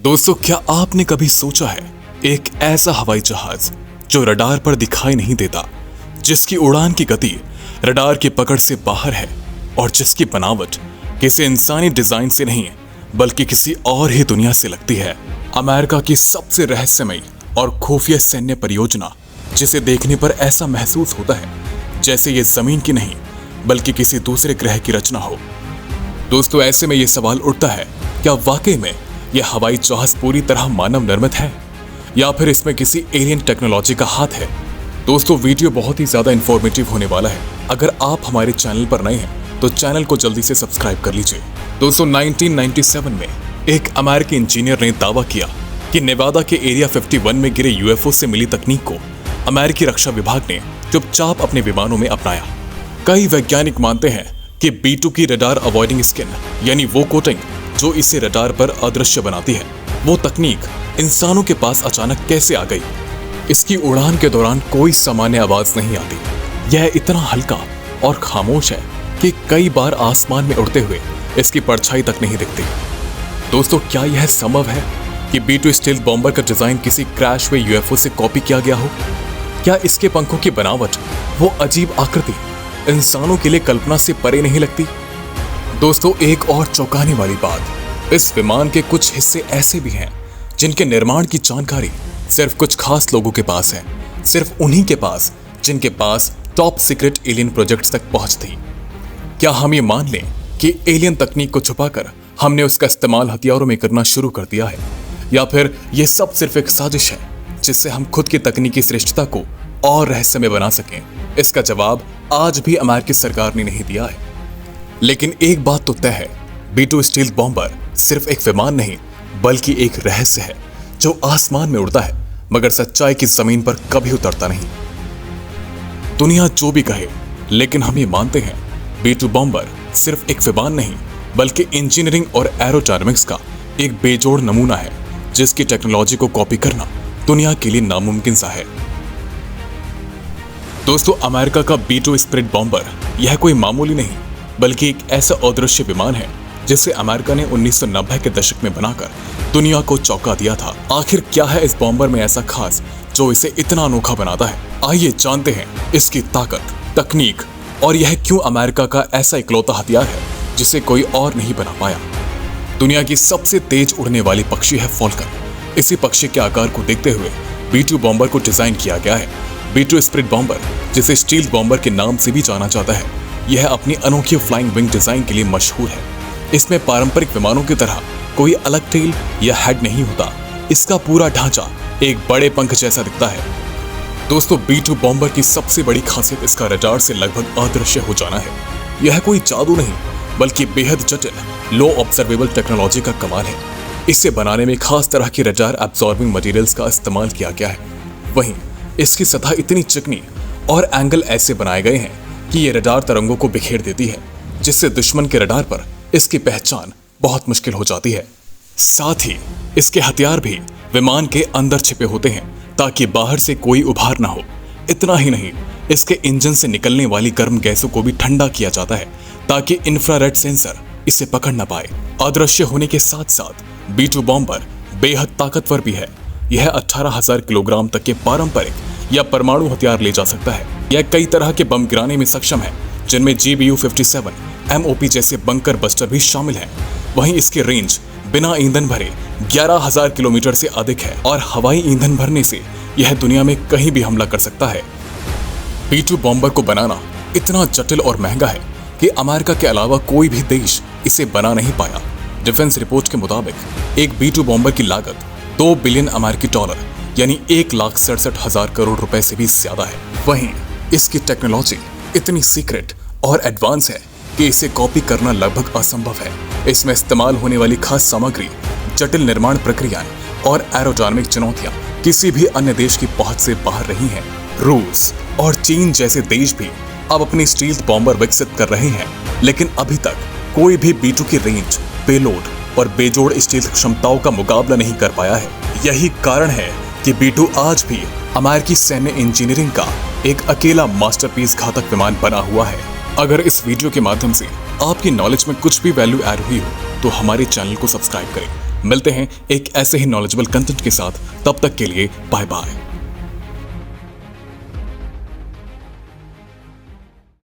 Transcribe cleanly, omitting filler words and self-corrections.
दोस्तों, क्या आपने कभी सोचा है एक ऐसा हवाई जहाज जो रडार पर दिखाई नहीं देता, जिसकी उड़ान की गति रडार की पकड़ से बाहर है और जिसकी बनावट किसी इंसानी डिजाइन से नहीं बल्कि किसी और ही दुनिया से लगती है। अमेरिका की सबसे रहस्यमयी और खुफिया सैन्य परियोजना, जिसे देखने पर ऐसा महसूस होता है जैसे ये जमीन की नहीं बल्कि किसी दूसरे ग्रह की रचना हो। दोस्तों, ऐसे में ये सवाल उठता है, क्या वाकई में यह हवाई जहाज पूरी तरह मानव निर्मित है या फिर इसमें किसी एलियन टेक्नोलॉजी का हाथ है। दोस्तों, वीडियो बहुत ही ज्यादा इंफॉर्मेटिव होने वाला है। अगर आप हमारे चैनल पर नए हैं तो चैनल को जल्दी से सब्सक्राइब कर लीजिए। दोस्तों, 1997 में एक अमेरिकी इंजीनियर ने दावा किया कि नेवादा के एरिया 51 में गिरे यूएफओ से मिली तकनीक को अमेरिकी रक्षा विभाग ने चुपचाप अपने विमानों में अपनाया। कई वैज्ञानिक मानते हैं कि B2 की रडार अवॉइडिंग स्किन, यानी वो कोटिंग जो इसे रडार पर अदृश्य बनाती है, वो तकनीक इंसानों के पास अचानक कैसे आ गई। इसकी उड़ान के दौरान कोई सामान्य आवाज नहीं आती। यह इतना हल्का और खामोश है कि कई बार आसमान में उड़ते हुए इसकी परछाई तक नहीं दिखती। दोस्तों, क्या यह संभव है कि B2 स्टील्थ बॉम्बर का डिजाइन किसी क्रैश हुए यूएफओ से कॉपी किया गया हो? क्या इसके पंखों की बनावट, वो अजीब आकृति इंसानों के लिए कल्पना से परे नहीं लगती? दोस्तों, एक और चौंकाने वाली बात, इस विमान के कुछ हिस्से ऐसे भी हैं जिनके निर्माण की जानकारी सिर्फ कुछ खास लोगों के पास है, सिर्फ उन्हीं के पास जिनके पास टॉप सीक्रेट एलियन प्रोजेक्ट्स तक पहुंच थी। क्या हम ये मान लें कि एलियन तकनीक को छुपाकर हमने उसका इस्तेमाल हथियारों में करना शुरू कर दिया है, या फिर ये सब सिर्फ एक साजिश है जिससे हम खुद की तकनीकी श्रेष्ठता को और रहस्यमय बना सकें? इसका जवाब आज भी अमेरिकी सरकार ने नहीं दिया है। लेकिन एक बात तो तय है, B2 स्टील्थ बॉम्बर सिर्फ एक विमान नहीं बल्कि एक रहस्य है जो आसमान में उड़ता है मगर सच्चाई की जमीन पर कभी उतरता नहीं। दुनिया जो भी कहे, लेकिन हम ये मानते हैं B2 बॉम्बर सिर्फ एक विमान नहीं बल्कि इंजीनियरिंग और एरोडायनामिक्स का एक बेजोड़ नमूना है, जिसकी टेक्नोलॉजी को कॉपी करना दुनिया के लिए नामुमकिन सा है। दोस्तों, अमेरिका का B2 स्पिरिट बॉम्बर यह कोई मामूली नहीं बल्कि एक ऐसा अदृश्य विमान है जिसे अमेरिका ने 1990 के दशक में बनाकर दुनिया को चौंका दिया था। आखिर क्या है इस बॉम्बर में ऐसा खास जो इसे इतना अनोखा बनाता है? आइए जानते हैं इसकी ताकत, तकनीक और यह क्यों अमेरिका का ऐसा इकलौता हथियार है जिसे कोई और नहीं बना पाया। दुनिया की सबसे तेज उड़ने वाली पक्षी है फॉल्कन। इसी पक्षी के आकार को देखते हुए B2 बॉम्बर को डिजाइन किया गया है। B2 स्पिरिट बॉम्बर, जिसे स्टील्थ बॉम्बर के नाम से भी जाना जाता है, यह अपनी अनोखी फ्लाइंग विंग डिजाइन के लिए मशहूर है। इसमें पारंपरिक विमानों की तरह कोई अलग टेल या हेड नहीं होता। इसका पूरा ढांचा एक बड़े पंख जैसा दिखता है। दोस्तों, B2 बॉम्बर की सबसे बड़ी खासियत इसका रडार से लगभग अदृश्य हो जाना है। यह कोई जादू नहीं बल्कि बेहद जटिल लो ऑब्जर्वेबल टेक्नोलॉजी का कमाल है। इसे बनाने में खास तरह की रडार एब्जॉर्बिंग मटेरियल्स का इस्तेमाल किया गया है। वहीं इसकी सतह इतनी चिकनी और एंगल ऐसे बनाए गए हैं कि ये रडार तरंगों को बिखेर देती है, जिससे दुश्मन के रडार पर इसकी पहचान बहुत मुश्किल हो जाती है। साथ ही इसके हथियार भी विमान के अंदर छिपे होते हैं ताकि बाहर से कोई उभार ना हो। इतना ही नहीं, इसके इंजन से निकलने वाली गर्म गैसों को भी ठंडा किया जाता है ताकि इंफ्रारेड सेंसर इसे पकड़ न पाए। अदृश्य होने के साथ साथ B2 बॉम्बर बेहद ताकतवर भी है। यह 18,000 किलोग्राम तक के पारंपरिक या परमाणु हथियार ले जा सकता है। यह कई तरह के बम गिराने में सक्षम है, जिनमें GBU-57 MOP जैसे बंकर बस्टर भी शामिल हैं। वहीं इसकी रेंज बिना ईंधन भरे 11,000 किलोमीटर से अधिक है और हवाई ईंधन भरने से यह दुनिया में कहीं भी हमला कर सकता है। B2 बॉम्बर को बनाना इतना जटिल और महंगा है कि अमेरिका के अलावा कोई भी देश इसे बना नहीं पाया। डिफेंस रिपोर्ट के मुताबिक एक B2 बॉम्बर की लागत 2 बिलियन अमेरिकी डॉलर यानी 1,67,000 करोड़ रुपए से भी ज्यादा है। वहीं इसकी टेक्नोलॉजी इतनी सीक्रेट और एडवांस है कि इसे कॉपी करना लगभग असंभव है। इसमें इस्तेमाल होने वाली खास सामग्री, जटिल निर्माण प्रक्रियाएं और एरोडायनामिक चुनौतियां किसी भी अन्य देश की पहुंच से बाहर रही हैं। रूस और चीन जैसे देश भी अब अपनी स्टील्थ बॉम्बर विकसित कर रहे हैं, लेकिन अभी तक कोई भी B2 की रेंज, पेलोड और बेजोड़ स्टील्थ क्षमताओं का मुकाबला नहीं कर पाया है। यही कारण है कि B2 आज भी अमेरिकी सैन्य इंजीनियरिंग का एक अकेला मास्टरपीस घातक विमान बना हुआ है। अगर इस वीडियो के माध्यम से आपकी नॉलेज में कुछ भी वैल्यू ऐड हुई हो तो हमारे चैनल को सब्सक्राइब करें मिलते हैं एक ऐसे ही नॉलेजेबल कंटेंट के साथ, तब तक के लिए बाय बाय।